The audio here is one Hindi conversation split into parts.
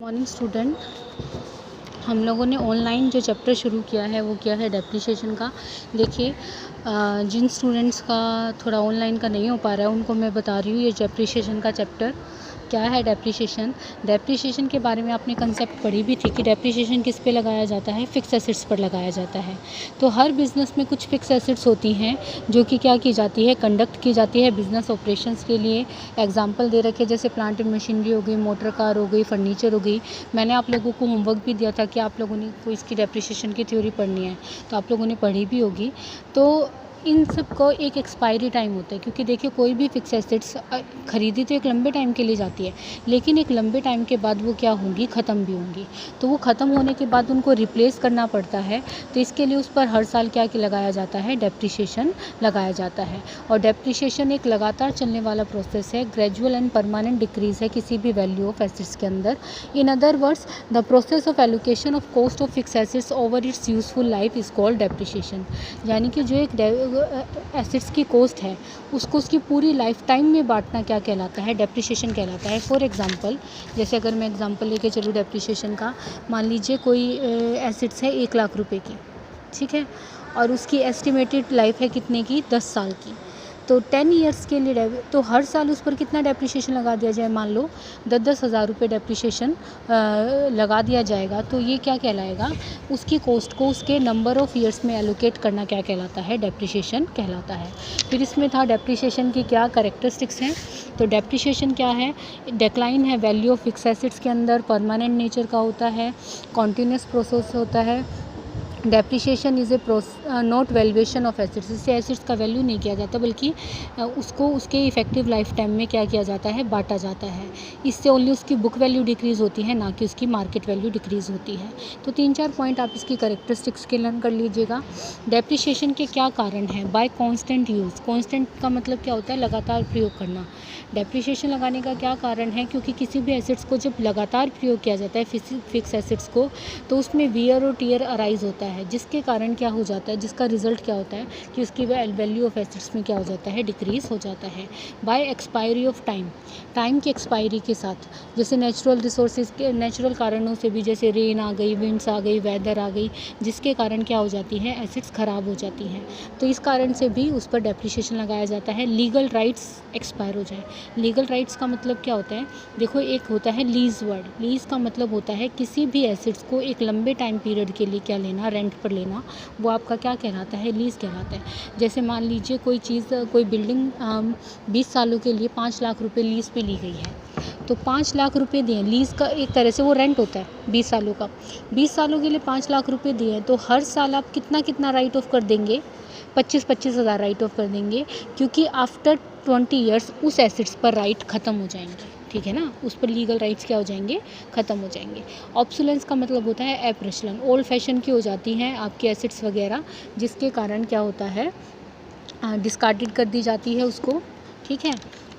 मॉर्निंग स्टूडेंट, हम लोगों ने ऑनलाइन जो चैप्टर शुरू किया है वो किया है डेप्रिसिएशन का। देखिए, जिन स्टूडेंट्स का थोड़ा ऑनलाइन का नहीं हो पा रहा है उनको मैं बता रही हूँ ये डेप्रिसिएशन का चैप्टर क्या है। डेप्रिसिएशन के बारे में आपने कंसेप्ट पढ़ी भी थी कि डेप्रिसिएशन किस पे लगाया जाता है, फिक्स एसेट्स पर लगाया जाता है। तो हर बिज़नेस में कुछ फिक्स एसेट्स होती हैं जो कि क्या की जाती है, कंडक्ट की जाती है बिज़नेस ऑपरेशंस के लिए। एग्जांपल दे रखे जैसे प्लांट एंड मशीनरी हो गई, मोटर कार हो गई, फर्नीचर हो गई। मैंने आप लोगों को होमवर्क भी दिया था कि आप लोगों ने को इसकी डेप्रिसिएशन की थ्योरी पढ़नी है, तो आप लोगों ने पढ़ी भी होगी। तो इन सब को एक एक्सपायरी टाइम होता है, क्योंकि देखिए कोई भी फिक्स एसेट्स खरीदी तो एक लंबे टाइम के लिए जाती है, लेकिन एक लंबे टाइम के बाद वो क्या होंगी, ख़त्म भी होंगी। तो वो ख़त्म होने के बाद उनको रिप्लेस करना पड़ता है। तो इसके लिए उस पर हर साल क्या लगाया जाता है, डेप्रिसिएशन लगाया जाता है। और डेप्रिसिएशन एक लगातार चलने वाला प्रोसेस है, ग्रेजुअल एंड परमानेंट डिक्रीज़ है किसी भी वैल्यू ऑफ एसेट्स के अंदर। In other words, the process of allocation of cost of fix assets over it's useful life is called depreciation. यानी कि जो एक एसेट्स की कॉस्ट है उसको उसकी पूरी लाइफ टाइम में बांटना क्या कहलाता है, डेप्रिसिएशन कहलाता है। फॉर एग्जांपल, जैसे अगर मैं एग्जांपल लेके चलूँ डेप्रिसिएशन का, मान लीजिए कोई एसेट्स है 1,00,000 रुपए की, ठीक है, और उसकी एस्टिमेटेड लाइफ है कितने की, 10 साल की। तो 10 ईयर्स के लिए तो हर साल उस पर कितना डेप्रिसिएशन लगा दिया जाए, मान लो 10-10 हज़ार रुपये डेप्रिसिएशन लगा दिया जाएगा। तो ये क्या कहलाएगा, उसकी कॉस्ट को उसके नंबर ऑफ़ ईयर्स में एलोकेट करना क्या कहलाता है, डेप्रिसिएशन कहलाता है। फिर इसमें था डेप्रिसिएशन की क्या कैरेक्टरिस्टिक्स हैं। तो डेप्रिसिएशन क्या है, डिक्लाइन है वैल्यू ऑफ फिक्स एसेट्स के अंदर, परमानेंट नेचर का होता है, कॉन्टीन्यूस प्रोसेस होता है। Depreciation is a not valuation of assets, इससे एसेट्स का वैल्यू नहीं किया जाता, बल्कि उसको उसके इफेक्टिव लाइफ टाइम में क्या किया जाता है, बांटा जाता है। इससे ओनली उसकी बुक वैल्यू डिक्रीज़ होती है, ना कि उसकी मार्केट वैल्यू डिक्रीज़ होती है। तो 3-4 पॉइंट आप इसकी कैरेक्टरिस्टिक्स के लर्न कर लीजिएगा। डेप्रिसिएशन के क्या कारण हैं, बाय कॉन्स्टेंट यूज़। कॉन्स्टेंट का मतलब क्या होता है, लगातार प्रयोग करना। डेप्रिसिएशन लगाने का क्या कारण है, क्योंकि किसी भी एसेट्स को जब लगातार प्रयोग किया जाता है, फिक्स एसेट्स को, तो उसमें वियर और टियर अराइज होता है, जिसके कारण क्या हो जाता है, जिसका रिजल्ट क्या होता है कि उसकी वैल्यू ऑफ एसेट्स में क्या हो जाता है, डिक्रीज़ हो जाता है। बाय एक्सपायरी ऑफ टाइम की एक्सपायरी के साथ, जैसे नेचुरल रिसोर्सेज के नेचुरल कारणों से भी, जैसे रेन आ गई, विंड्स आ गई, वेदर आ गई, जिसके कारण क्या हो जाती है, एसेट्स ख़राब हो जाती हैं। तो इस कारण से भी उस पर डेप्रिसिएशन लगाया जाता है। लीगल राइट्स एक्सपायर हो जाए। लीगल राइट्स का मतलब क्या होता है, देखो एक होता है लीज़ वर्ड। लीज़ का मतलब होता है किसी भी एसेट्स को एक लंबे टाइम पीरियड के लिए क्या लेना, रेंट पर लेना, वो आपका क्या कहलाता है, लीज़ कहलाता है। जैसे मान लीजिए कोई चीज़, कोई बिल्डिंग 20 सालों के लिए 5 लाख रुपए लीज़ पे ली गई है, तो 5 लाख रुपए दिए, लीज़ का एक तरह से वो रेंट होता है 20 सालों का। 20 सालों के लिए 5 लाख रुपए दिए, तो हर साल आप कितना कितना राइट ऑफ कर देंगे, 25-25 हज़ार राइट ऑफ कर देंगे, क्योंकि आफ्टर 20 ईयर्स उस एसेट्स पर राइट ख़त्म हो जाएंगे, ठीक है ना, उस पर लीगल राइट्स क्या हो जाएंगे, ख़त्म हो जाएंगे। ऑब्सोलेंस का मतलब होता है एप्रचलन, ओल्ड फैशन की हो जाती हैं आपकी एसेट्स वगैरह, जिसके कारण क्या होता है, डिस्कार्डेड कर दी जाती है उसको, ठीक है।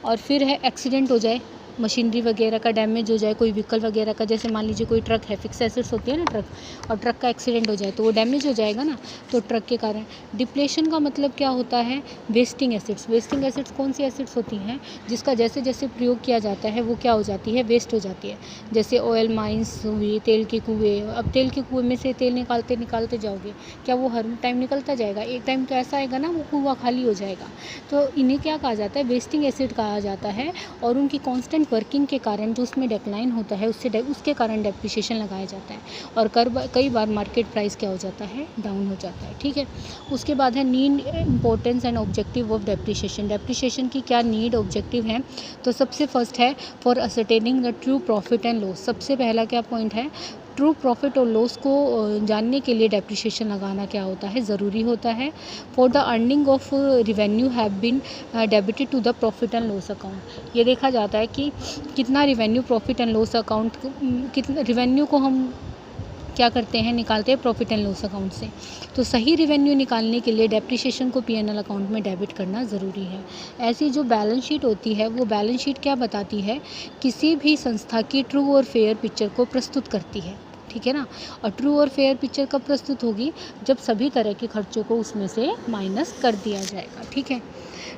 और फिर है एक्सीडेंट हो जाए, मशीनरी वगैरह का डैमेज हो जाए, कोई व्हीकल वगैरह का, जैसे मान लीजिए कोई ट्रक है, फिक्स एसेट्स होती है ना ट्रक, और ट्रक का एक्सीडेंट हो जाए तो वो डैमेज हो जाएगा ना, तो ट्रक के कारण। डिप्लेशन का मतलब क्या होता है, वेस्टिंग एसेट्स। वेस्टिंग एसेट्स कौन सी एसेट्स होती हैं, जिसका जैसे जैसे प्रयोग किया जाता है वो क्या हो जाती है, वेस्ट हो जाती है। जैसे ऑयल माइंस हुई, तेल के कुएँ। अब तेल के कुएँ में से तेल निकालते निकालते जाओगे, क्या वो हर टाइम निकलता जाएगा, एक टाइम तो ऐसा आएगा ना वो कुआँ खाली हो जाएगा। तो इन्हें क्या कहा जाता है, वेस्टिंग एसेट कहा जाता है। और उनकी कॉन्स्टेंट वर्किंग के कारण जो उसमें डिक्लाइन होता है, उसके कारण डेप्रिसिएशन लगाया जाता है। और कई बार मार्केट प्राइस क्या हो जाता है, डाउन हो जाता है, ठीक है। उसके बाद है need, importance and objective of depreciation. Depreciation की क्या नीड, ऑब्जेक्टिव हैं, तो सबसे फर्स्ट है for ascertaining the true profit and loss. सबसे पहला क्या पॉइंट है, ट्रू प्रॉफिट और लॉस को जानने के लिए डेप्रिसिएशन लगाना क्या होता है, ज़रूरी होता है। For the earning of revenue have been debited to the profit and loss account. ये देखा जाता है कि कितना revenue profit and loss account, कितना रिवेन्यू को हम क्या करते हैं, निकालते हैं प्रॉफिट एंड लॉस अकाउंट से। तो सही रिवेन्यू निकालने के लिए डेप्रिसिएशन को पीएनएल अकाउंट में डेबिट करना ज़रूरी है। ऐसी जो बैलेंस शीट होती है, वो बैलेंस शीट क्या बताती है, किसी भी संस्था की ट्रू और फेयर पिक्चर को प्रस्तुत करती है, ठीक है ना। और ट्रू और फेयर पिक्चर कब प्रस्तुत होगी, जब सभी तरह के खर्चों को उसमें से माइनस कर दिया जाएगा, ठीक है।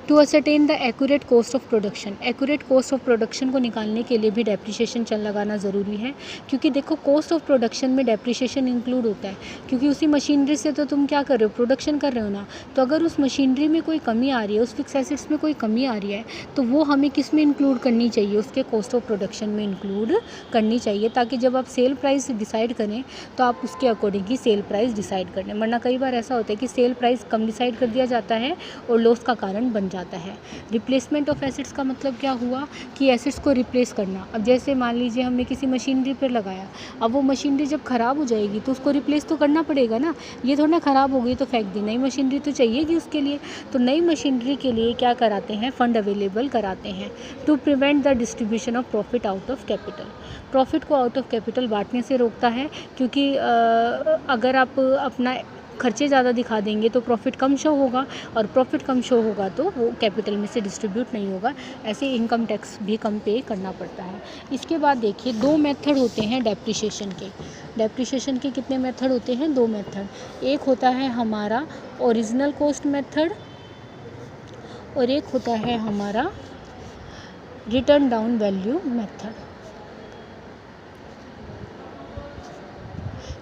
To ascertain the accurate cost of production, accurate cost of production को निकालने के लिए भी डेप्रिसिएशन चल लगाना ज़रूरी है, क्योंकि देखो कॉस्ट ऑफ प्रोडक्शन में डेप्रिसिएशन इंक्लूड होता है, क्योंकि उसी मशीनरी से तो तुम क्या कर रहे हो, प्रोडक्शन कर रहे हो ना। तो अगर उस मशीनरी में कोई कमी आ रही है, उस फिक्स एसेट्स में कोई कमी आ रही है, तो वो हमें किस में इंक्लूड करनी चाहिए, उसके कॉस्ट ऑफ प्रोडक्शन में इंक्लूड करनी चाहिए, ताकि जब आप सेल प्राइस डिसाइड करें तो आप उसके अकॉर्डिंग ही सेल प्राइस डिसाइड कर लें। वरना कई बार ऐसा होता है कि सेल प्राइस कम डिसाइड कर दिया जाता है और लॉस का कारण बन जाता है। रिप्लेसमेंट ऑफ एसेट्स का मतलब क्या हुआ कि एसेट्स को रिप्लेस करना। अब जैसे मान लीजिए हमने किसी मशीनरी पर लगाया, अब वो मशीनरी जब ख़राब हो जाएगी तो उसको रिप्लेस तो करना पड़ेगा ना, ये थोड़ा ना ख़राब हो गई तो फेंक दी, नई मशीनरी तो चाहिएगी उसके लिए। तो नई मशीनरी के लिए क्या कराते हैं, फ़ंड अवेलेबल कराते हैं to prevent the distribution of profit out of capital. Profit को आउट ऑफ कैपिटल बांटने से रोकता है, क्योंकि अगर आप अपना खर्चे ज़्यादा दिखा देंगे तो प्रॉफिट कम शो होगा, और प्रॉफिट कम शो होगा तो वो कैपिटल में से डिस्ट्रीब्यूट नहीं होगा, ऐसे इनकम टैक्स भी कम पे करना पड़ता है। इसके बाद देखिए 2 मेथड होते हैं डेप्रिसिएशन के। डेप्रिसिएशन के कितने मेथड होते हैं, 2 मेथड। एक होता है हमारा ओरिजिनल कॉस्ट मेथड और एक होता है हमारा रिटर्न डाउन वैल्यू मेथड।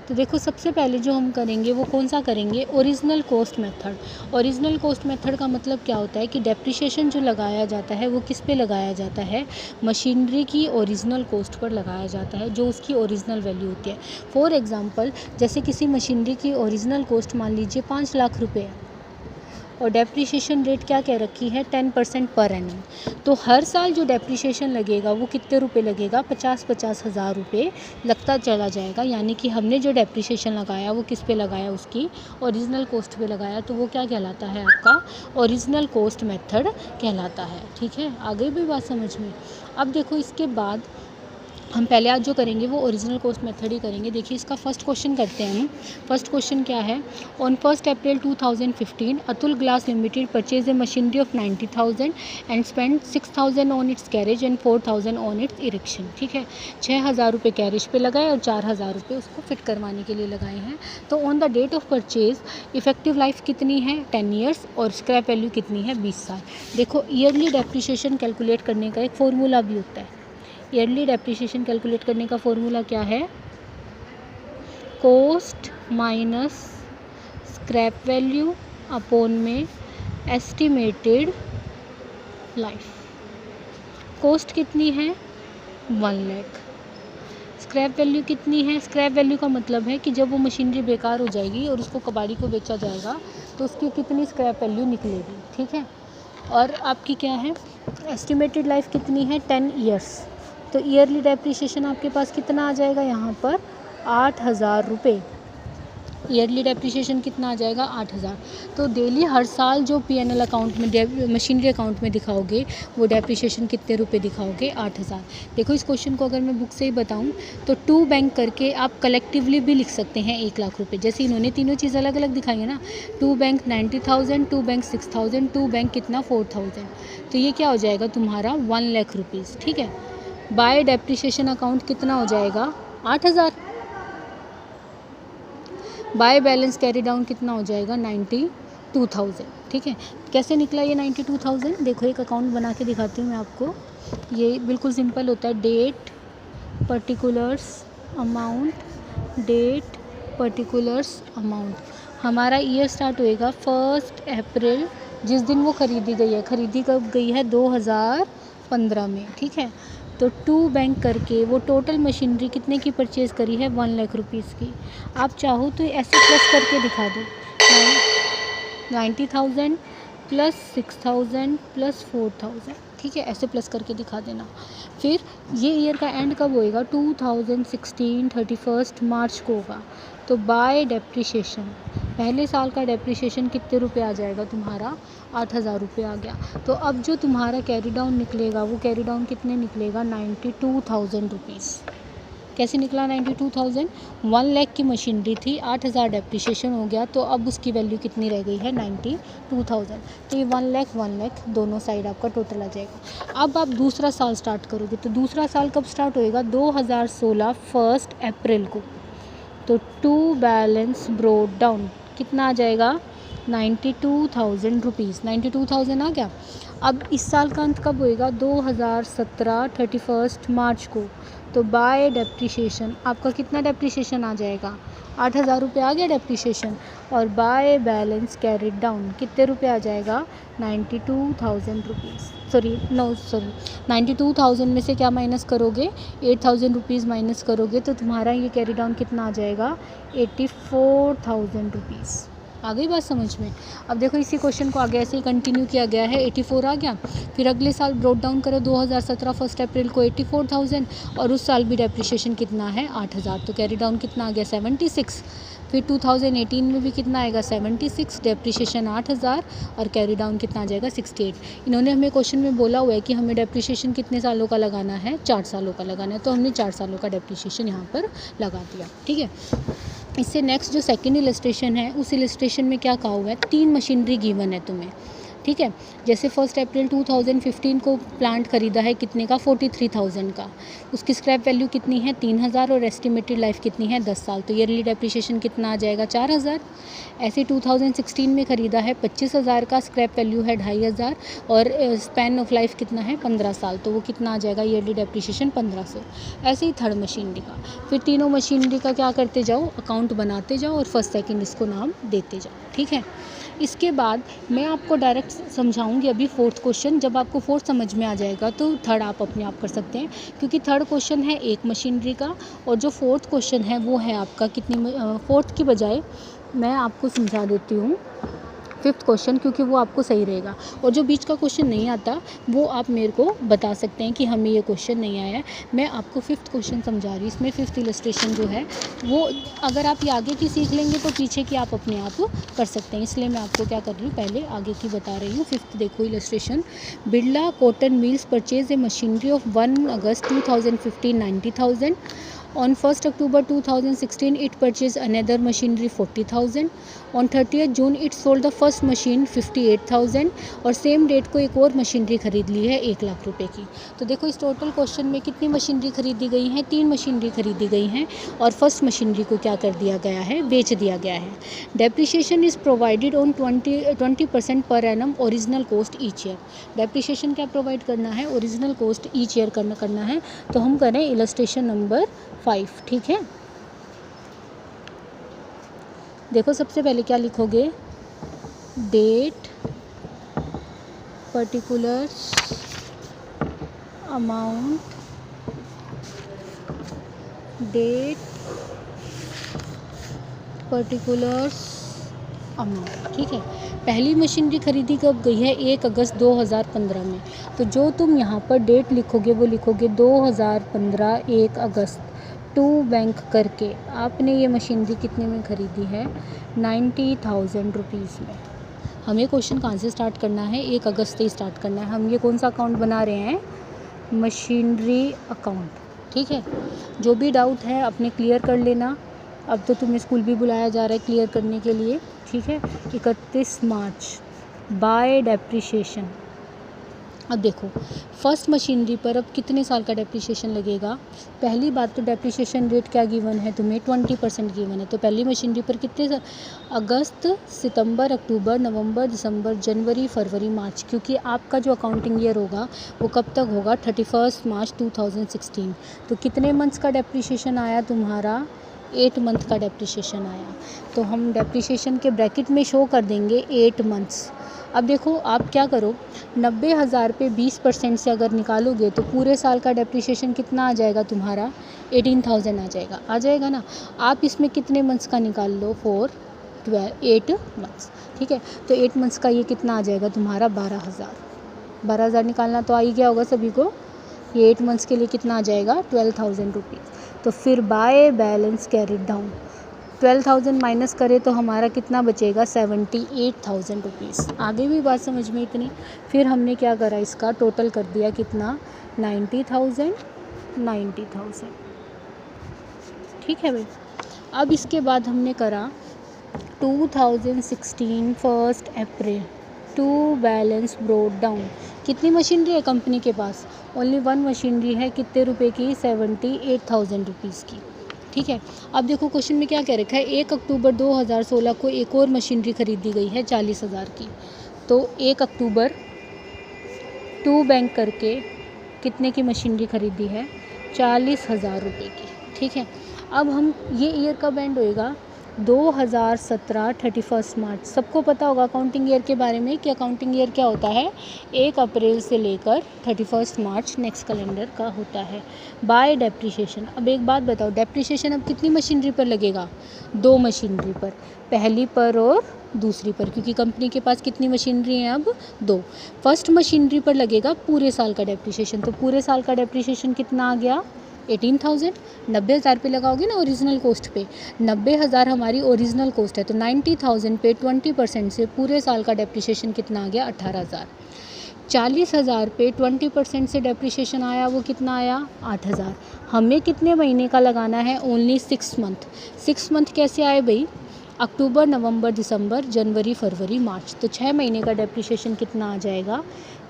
तो देखो सबसे पहले जो हम करेंगे वो कौन सा करेंगे, original cost method. Original cost method का मतलब क्या होता है कि डेप्रिसिएशन जो लगाया जाता है वो किस पे लगाया जाता है, मशीनरी की ओरिजिनल कॉस्ट पर लगाया जाता है, जो उसकी ओरिजिनल वैल्यू होती है। फॉर एग्जांपल जैसे किसी मशीनरी की ओरिजिनल कॉस्ट मान लीजिए 5 लाख रुपए है और डेप्रिसिएशन रेट क्या कह रखी है, 10% पर एनम। तो हर साल जो डेप्रिसिएशन लगेगा वो कितने रुपए लगेगा, 50-50 हज़ार रुपये लगता चला जाएगा। यानी कि हमने जो डेप्रिसिएशन लगाया वो किस पे लगाया, उसकी ओरिजिनल कॉस्ट पे लगाया, तो वो क्या कहलाता है, आपका ओरिजिनल कॉस्ट मेथड कहलाता है। ठीक है, आगे भी बात समझ में। अब देखो इसके बाद हम पहले आज जो करेंगे वो ओरिजिनल कॉस्ट मेथड ही करेंगे। देखिए इसका फर्स्ट क्वेश्चन करते हैं हम। फर्स्ट क्वेश्चन क्या है, on 1 April 2015 Atul glass limited purchase a machinery of 90,000 and spend 6,000 on it's carriage and 4,000 on it's erection. ठीक है, 6,000 रुपये कैरेज पे लगाए और 4,000 रुपये उसको फिट करवाने के लिए लगाए हैं। तो on the date of purchase effective life कितनी है, 10 ईयर्स, और स्क्रैप वैल्यू कितनी है, 20 साल। देखो ईयरली डेप्रिसिएशन कैलकुलेट करने का एक फॉर्मूला भी होता है। ईयरली डेप्रिसिएशन कैलकुलेट करने का फॉर्मूला क्या है, cost minus scrap value upon में एस्टिमेटेड लाइफ। कॉस्ट कितनी है, 1 लाख। स्क्रैप वैल्यू कितनी है, स्क्रैप वैल्यू का मतलब है कि जब वो मशीनरी बेकार हो जाएगी और उसको कबाड़ी को बेचा जाएगा तो उसकी कितनी स्क्रैप वैल्यू निकलेगी। ठीक है, और आपकी क्या है, एस्टिमेटेड लाइफ कितनी है, 10 ईयर्स। तो ईयरली डेप्रिसिएशन आपके पास कितना आ जाएगा, यहाँ पर 8,000 रुपये। ईयरली डेप्रिसिएशन कितना आ जाएगा, 8,000। तो डेली हर साल जो P&L अकाउंट में, मशीनरी अकाउंट में दिखाओगे वो डेप्रिसिएशन कितने रुपए दिखाओगे, 8,000। देखो इस क्वेश्चन को अगर मैं बुक से ही बताऊं तो 2 बैंक करके आप कलेक्टिवली भी लिख सकते हैं 1 लाख रुपये। जैसे इन्होंने तीनों चीज़ अलग अलग दिखाई है ना, 2 बैंक 90,000, 2 बैंक 6,000, 2 बैंक कितना 4,000। तो ये क्या हो जाएगा तुम्हारा 1 लाख रुपीज़। ठीक है, बाय डेप्रिसिएशन अकाउंट कितना हो जाएगा, 8,000। बाय बैलेंस कैरी डाउन कितना हो जाएगा, 92,000। ठीक है, कैसे निकला ये 92,000, देखो एक अकाउंट बना के दिखाती हूँ मैं आपको। ये बिल्कुल सिंपल होता है, date particulars amount, date particulars amount. हमारा ईयर स्टार्ट होएगा 1 अप्रैल, जिस दिन वो ख़रीदी गई है। ख़रीदी कब गई है, 2015 में। ठीक है, तो 2 बैंक करके वो टोटल मशीनरी कितने की परचेज़ करी है, 1 लाख रुपीज़ की। आप चाहो तो ऐसे प्लस करके दिखा दो, 90,000 प्लस 6,000 प्लस 4,000। ठीक है, ऐसे प्लस करके दिखा देना। फिर ये ईयर का एंड कब होएगा, 2016 31 मार्च को होगा। तो बाय डेप्रिसिएशन पहले साल का डेप्रिसिएशन कितने रुपए आ जाएगा तुम्हारा, 8,000 रुपये आ गया। तो अब जो तुम्हारा कैरी डाउन निकलेगा वो कैरी डाउन कितने निकलेगा, 92,000 रुपीज़। कैसे निकला 92,000, 1 लाख की मशीनरी थी, 8,000 डेप्रिसिएशन हो गया, तो अब उसकी वैल्यू कितनी रह गई है, 92,000। तो ये 1 लाख दोनों साइड आपका टोटल आ जाएगा। अब आप दूसरा साल स्टार्ट करोगे, तो दूसरा साल कब स्टार्ट होएगा, 2016 1 अप्रैल को। तो टू बैलेंस ब्रोड डाउन कितना आ जाएगा, 92,000 रुपीज़, 92,000 आ गया। अब इस साल का अंत कब होएगा? 2017 31 मार्च को। तो बाय डेप्रिसिएशन आपका कितना डेप्रिसिएशन आ जाएगा? 8,000 रुपये आ गया डेप्रिसिएशन। और बाय बैलेंस कैरिड डाउन कितने रुपये आ जाएगा? 92,000 रुपीज़। सॉरी 92,000 में से क्या माइनस करोगे? 8,000 रुपीज़ माइनस करोगे तो तुम्हारा ये कैरी डाउन कितना आ जाएगा? 84,000 रुपीज़। आ गई बात समझ में? अब देखो इसी क्वेश्चन को आगे ऐसे ही कंटिन्यू किया गया है। 84 आ गया, फिर अगले साल ब्रोट डाउन करो 2017 1 अप्रैल को 84,000 और उस साल भी डेप्रिसिएशन कितना है? 8,000। तो कैरी डाउन कितना आ गया? 76। फिर 2018 में भी कितना आएगा? 76, डेप्रिसिएशन 8,000 और कैरी डाउन कितना आ जाएगा? 68। इन्होंने हमें क्वेश्चन में बोला हुआ है कि हमें डेप्रिसिएशन कितने सालों का लगाना है? 4 सालों का लगाना है, तो हमने 4 सालों का डेप्रिसिएशन यहाँ पर लगा दिया। ठीक है, इससे नेक्स्ट जो सेकंड इलस्ट्रेशन है उस इलस्ट्रेशन में क्या कहा हुआ है? 3 मशीनरी गिवन है तुम्हें। ठीक है, जैसे 1 अप्रैल 2015 को प्लांट खरीदा है कितने का? 43,000 का। उसकी स्क्रैप वैल्यू कितनी है? 3,000 और एस्टिमेटेड लाइफ कितनी है? 10 साल। तो ईयरली डेप्रिसिएशन कितना आ जाएगा? 4,000। ऐसे 2016 में ख़रीदा है 25,000 का, स्क्रैप वैल्यू है 2,500 और स्पैन ऑफ लाइफ कितना है? 15 साल। तो वो कितना आ जाएगा? Yearly depreciation 1500। ऐसे ही थर्ड मशीनरी का, फिर तीनों मशीनरी का क्या करते जाओ? अकाउंट बनाते जाओ और फर्स्ट सेकेंड इसको नाम देते जाओ। ठीक है, इसके बाद मैं आपको डायरेक्ट समझाऊंगी अभी फोर्थ क्वेश्चन। जब आपको फोर्थ समझ में आ जाएगा तो थर्ड आप अपने आप कर सकते हैं, क्योंकि थर्ड क्वेश्चन है एक मशीनरी का और जो फोर्थ क्वेश्चन है वो है आपका कितनी फोर्थ की बजाय मैं आपको समझा देती हूँ फिफ्थ क्वेश्चन, क्योंकि वो आपको सही रहेगा। और जो बीच का क्वेश्चन नहीं आता वो आप मेरे को बता सकते हैं कि हमें ये क्वेश्चन नहीं आया है। मैं आपको फिफ्थ क्वेश्चन समझा रही हूँ। इसमें फिफ्थ इलस्ट्रेशन जो है वो अगर आप ये आगे की सीख लेंगे तो पीछे की आप अपने आप कर सकते हैं, इसलिए मैं आपको क्या कर रही हूँ पहले आगे की बता रही हूँ। फिफ्थ देखो illustration, Birla cotton mills purchase a machinery of 1 August 2015 90,000। On 1st October 2016, it purchased another machinery 40,000. On 30th June, it sold the first machine 58,000 और सेम डेट को एक और मशीनरी खरीद ली है 1 लाख रुपए की। तो देखो इस टोटल क्वेश्चन में कितनी मशीनरी खरीदी गई हैं? 3 मशीनरी खरीदी गई हैं और फर्स्ट मशीनरी को क्या कर दिया गया है? बेच दिया गया है। Depreciation is provided on 20% per annum original cost each year. Depreciation क्या प्रोवाइड करना है? ओरिजिनल कॉस्ट ईच ईयर करना है। तो हम करें इलस्ट्रेशन नंबर 5। ठीक है, देखो सबसे पहले क्या लिखोगे? Date, particular amount, date, particulars amount. ठीक है, पहली मशीनरी खरीदी कब गई है? 1 अगस्त 2015 में। तो जो तुम यहाँ पर डेट लिखोगे वो लिखोगे 2015 1 अगस्त टू बैंक करके आपने ये मशीनरी कितने में ख़रीदी है? 90,000 रुपीज़ में। हमें क्वेश्चन कहाँ से स्टार्ट करना है? 1 अगस्त से स्टार्ट करना है। हम ये कौन सा अकाउंट बना रहे हैं? Machinery account. ठीक है, जो भी डाउट है अपने क्लियर कर लेना। अब तो तुम्हें स्कूल भी बुलाया जा रहा है क्लियर करने के लिए। ठीक है, 31 मार्च बाय डेप्रिसिएशन। अब देखो फर्स्ट मशीनरी पर अब कितने साल का डेप्रिसिएशन लगेगा? पहली बात तो डेप्रिसिएशन रेट क्या गिवन है तुम्हें? 20% गिवन है। तो पहली मशीनरी पर कितने साल? अगस्त, सितंबर, अक्टूबर, नवंबर, दिसंबर, जनवरी, फरवरी, मार्च, क्योंकि आपका जो अकाउंटिंग ईयर होगा वो कब तक होगा? 31 मार्च 2016। तो कितने मंथ्स का डेप्रिसिएशन आया तुम्हारा? 8 मंथ का डेप्रिसिएशन आया। तो हम डेप्रिसिएशन के ब्रैकेट में शो कर देंगे 8 मंथ्स। अब देखो आप क्या करो, 90,000 पे 20% से अगर निकालोगे तो पूरे साल का डेप्रिसिएशन कितना आ जाएगा तुम्हारा? 18,000 आ जाएगा ना। आप इसमें कितने मंथ्स का निकाल लो? 8 मंथ्स। ठीक है, तो 8 मंथ्स का ये कितना आ जाएगा तुम्हारा? 12,000 निकालना तो आ ही गया होगा सभी को। ये 8 मंथ्स के लिए कितना आ जाएगा? 12,000 रुपीज़। तो फिर by balance carried down 12,000 minus करें तो हमारा कितना बचेगा? 78,000 रुपीज़। आगे भी बात समझ में इतनी। फिर हमने क्या करा? इसका टोटल कर दिया कितना? 90,000। ठीक है भाई। अब इसके बाद हमने करा 2016 1 अप्रैल टू बैलेंस ब्रोट डाउन। कितनी मशीनरी है कंपनी के पास? ओनली 1 मशीनरी है। कितने रुपए की? 78,000 रुपीज़ की। ठीक है। अब देखो क्वेश्चन में क्या कह रखा है, 1 अक्टूबर 2016 को एक और मशीनरी खरीदी गई है 40,000 की। तो 1 अक्टूबर टू बैंक करके कितने की मशीनरी खरीदी है, 40,000 रुपये की। ठीक है। अब हम ये ईयर कब एंड होएगा, 2017 31 मार्च। सबको पता होगा अकाउंटिंग ईयर के बारे में कि अकाउंटिंग ईयर क्या होता है, 1 अप्रैल से लेकर 31 मार्च नेक्स्ट कैलेंडर का होता है। Bye depreciation. अब एक बात बताओ, डेप्रिसिएशन अब कितनी मशीनरी पर लगेगा, 2 मशीनरी पर, पहली पर और दूसरी पर, क्योंकि कंपनी के पास कितनी मशीनरी हैं अब, 2। फर्स्ट मशीनरी पर लगेगा पूरे साल का डेप्रिसिएशन। तो पूरे साल का डेप्रिसिएशन कितना आ गया, 18,000। 90,000 पे लगाओगे ना ओरिजिनल कॉस्ट पे, 90,000 हमारी ओरिजिनल कॉस्ट है, तो 90,000 पे 20% से पूरे साल का डेप्रिसिएशन कितना आ गया, 18,000। 40,000 पे 20% से डेप्रिसिएशन आया, वो कितना आया, 8,000। हमें कितने महीने का लगाना है, ओनली 6 मंथ। 6 मंथ कैसे आए भाई, अक्टूबर नवंबर दिसंबर जनवरी फरवरी मार्च। तो 6 महीने का डेप्रिसिएशन कितना आ जाएगा,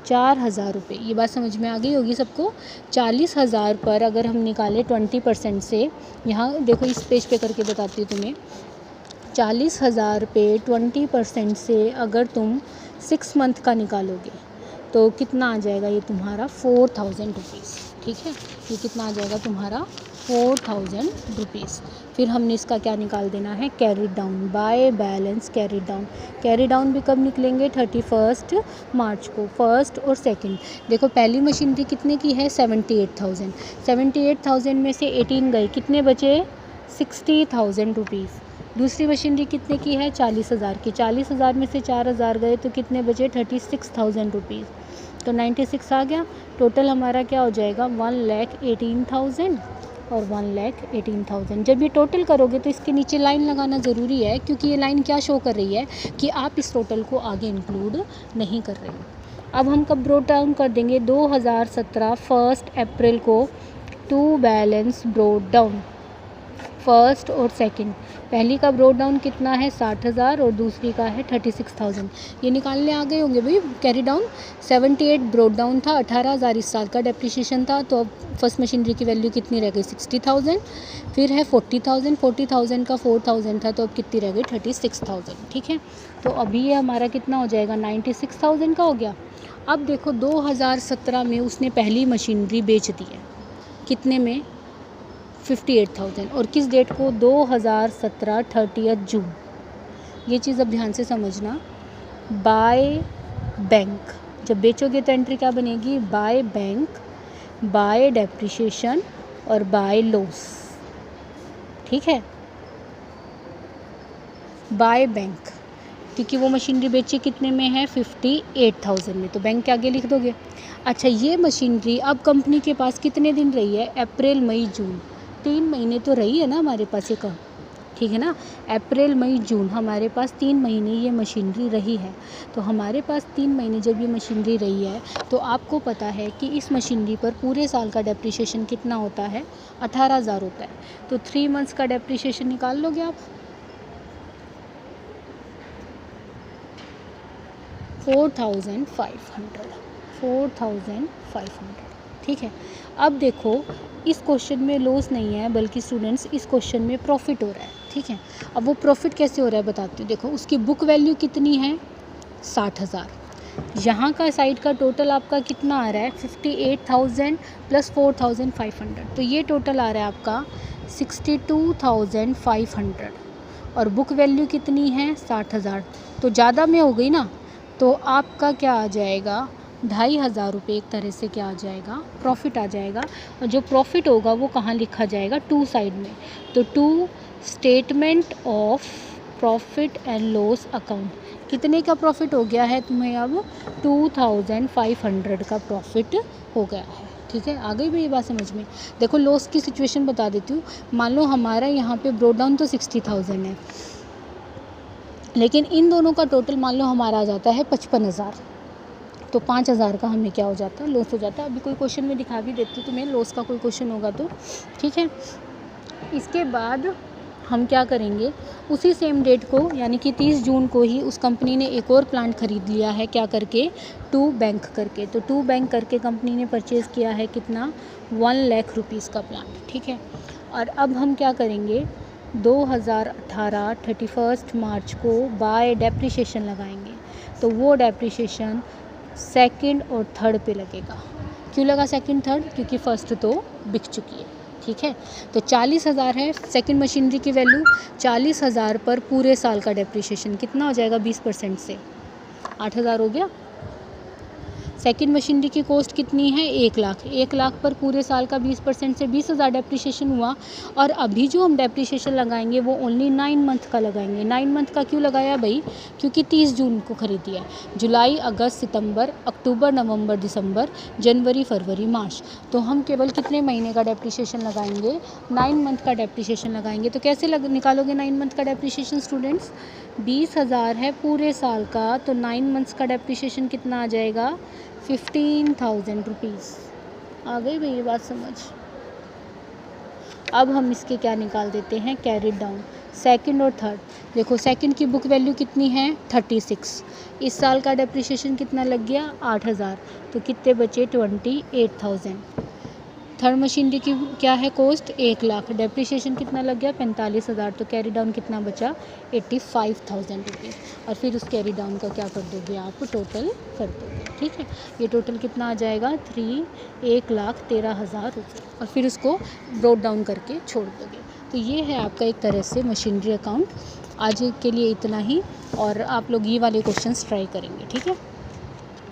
4,000 रुपये। ये बात समझ में आ गई होगी सबको। 40,000 पर अगर हम निकालें 20% से, यहाँ देखो इस पेज पे करके बताती हूँ तुम्हें, 40,000 पे 20% से अगर तुम 6 मंथ का निकालोगे तो कितना आ जाएगा, ये तुम्हारा 4,000 रुपीज़। ठीक है, ये कितना आ जाएगा तुम्हारा, 4,000 रुपीज़। फिर हमने इसका क्या निकाल देना है, carry down, by balance carry down. Carry down भी कब निकलेंगे, 31 मार्च को, फर्स्ट और सेकंड। देखो पहली मशीनरी कितने की है, 78,000। 78,000 में से 18 गए, कितने बचे, 60,000 रुपीज़। दूसरी मशीनरी कितने की है, 40,000 की। 40,000 में से 4,000 गए तो कितने बचे, 36,000 रुपीज़। तो 96 आ गया। टोटल हमारा क्या हो जाएगा, 1,18,000 और 1,18,000। जब ये टोटल करोगे तो इसके नीचे लाइन लगाना ज़रूरी है, क्योंकि ये लाइन क्या शो कर रही है कि आप इस टोटल को आगे इंक्लूड नहीं कर रहे। अब हम कब ब्रोट डाउन कर देंगे, 2017 1 अप्रैल को to balance brought down, first और सेकंड। पहली का ब्रोट डाउन कितना है, 60,000 और दूसरी का है 36,000। ये निकालने आ गए होंगे भाई, कैरी डाउन। 78 ब्रोट डाउन था, 18,000 इस साल का डेप्रिसिएशन था, तो अब फर्स्ट मशीनरी की वैल्यू कितनी रह गई, 60,000। फिर है 40,000, 40,000 का 4,000 था, तो अब कितनी रह गई, 36,000। ठीक है, तो अभी ये हमारा कितना हो जाएगा, 96,000 का हो गया। अब देखो 2017 में उसने पहली मशीनरी बेच दी है, कितने में, 58,000। और किस डेट को, 2017 30 जून। ये चीज़ अब ध्यान से समझना। बाय बैंक, जब बेचोगे तो एंट्री क्या बनेगी, बाय बैंक, बाय डेप्रिसिएशन और बाय लॉस। ठीक है, बाय बैंक, क्योंकि वो मशीनरी बेची कितने में है, 58,000 में, तो बैंक के आगे लिख दोगे। अच्छा, ये मशीनरी अब कंपनी के पास कितने दिन रही है, अप्रैल मई जून, 3 महीने तो रही है ना हमारे पास ये कम, ठीक है ना। अप्रैल मई जून हमारे पास 3 महीने ये मशीनरी रही है। तो हमारे पास 3 महीने जब ये मशीनरी रही है, तो आपको पता है कि इस मशीनरी पर पूरे साल का डेप्रिसिएशन कितना होता है, 18,000 होता है। तो 3 मंथ्स का डेप्रिसिएशन निकाल लोगे आप, 4,500, 4,500। ठीक है। अब देखो इस क्वेश्चन में लॉस नहीं है, बल्कि स्टूडेंट्स इस क्वेश्चन में प्रॉफिट हो रहा है। ठीक है, अब वो प्रॉफिट कैसे हो रहा है बताती हूँ। देखो उसकी बुक वैल्यू कितनी है, 60,000। यहाँ का साइड का टोटल आपका कितना आ रहा है, 58,000 प्लस 4,500। तो ये टोटल आ रहा है आपका 62,500। और बुक वैल्यू कितनी है, 60,000। तो ज़्यादा में हो गई ना, तो आपका क्या आ जाएगा, 2,500 रुपये एक तरह से क्या आ जाएगा, प्रॉफिट आ जाएगा। और जो प्रॉफिट होगा वो कहाँ लिखा जाएगा, टू साइड में। तो to statement of profit and loss account. कितने का प्रॉफिट हो गया है तुम्हें, अब 2,500 का प्रॉफिट हो गया है। ठीक है, आ गई भाई ये बात समझ में। देखो लॉस की सिचुएशन बता देती हूँ। मान लो हमारा यहाँ पे ब्रोट डाउन तो 60,000 है, लेकिन इन दोनों का टोटल मान लो हमारा आ जाता है 55,000। तो 5,000 का हमें क्या हो जाता है, लॉस हो जाता है। अभी कोई क्वेश्चन में दिखा भी देती हूँ तुम्हें, लॉस का कोई क्वेश्चन होगा तो। ठीक है, इसके बाद हम क्या करेंगे, उसी सेम डेट को यानी कि 30 जून को ही उस कंपनी ने एक और प्लांट ख़रीद लिया है, क्या करके, टू बैंक करके। तो टू बैंक करके कंपनी ने परचेज़ किया है कितना, 1 लाख रुपीज़ का प्लांट। ठीक है, और अब हम क्या करेंगे, 2018 31 मार्च को बाय डेप्रिसिएशन लगाएंगे, तो वो डेप्रिसिएशन सेकंड और थर्ड पे लगेगा। क्यों लगा सेकंड थर्ड? क्योंकि फ़र्स्ट तो बिक चुकी है, ठीक है। तो 40,000 है सेकंड मशीनरी की वैल्यू, 40,000 पर पूरे साल का डेप्रिसिएशन कितना हो जाएगा 20% से? 8,000 हो गया। सेकंड मशीनरी की कॉस्ट कितनी है? 1 लाख। 1 लाख पर पूरे साल का 20% से 20,000 डेप्रिसिएशन हुआ। और अभी जो हम डेप्रिसिएशन लगाएंगे वो ओनली 9 मंथ का लगाएंगे। 9 मंथ का क्यों लगाया भाई? क्योंकि 30 जून को खरीदी है। जुलाई, अगस्त, सितंबर, अक्टूबर, नवंबर, दिसंबर, जनवरी, फरवरी, मार्च, तो हम केवल कितने महीने का डेप्रिसिएशन लगाएंगे? 9 मंथ का डेप्रिसिएशन लगाएंगे। तो कैसे निकालोगे 9 मंथ का डेप्रिसिएशन स्टूडेंट्स? 20,000 है पूरे साल का, तो 9 मंथ्स का डेप्रिसिएशन कितना आ जाएगा? 15,000 रुपीज़। आ गई भाई ये बात समझ? अब हम इसके क्या निकाल देते हैं, कैरिड डाउन, सेकंड और थर्ड। देखो सेकंड की बुक वैल्यू कितनी है? 36। इस साल का डेप्रिसिएशन कितना लग गया? 8,000, तो कितने बचे? 28,000। थर्ड मशीनरी की क्या है कॉस्ट? 1 लाख, डेप्रिसिएशन कितना लग गया? 45,000, तो कैरी डाउन कितना बचा? 85,000 रुपीज़। और फिर उस कैरी डाउन का क्या कर दोगे आप? टोटल कर दोगे, ठीक है। ये टोटल कितना आ जाएगा? 1,13,000 रुपये, और फिर उसको ब्रोट डाउन करके छोड़ दोगे। तो ये है आपका एक तरह से मशीनरी अकाउंट। आज के लिए इतना ही, और आप लोग ये वाले क्वेश्चंस ट्राई करेंगे, ठीक है।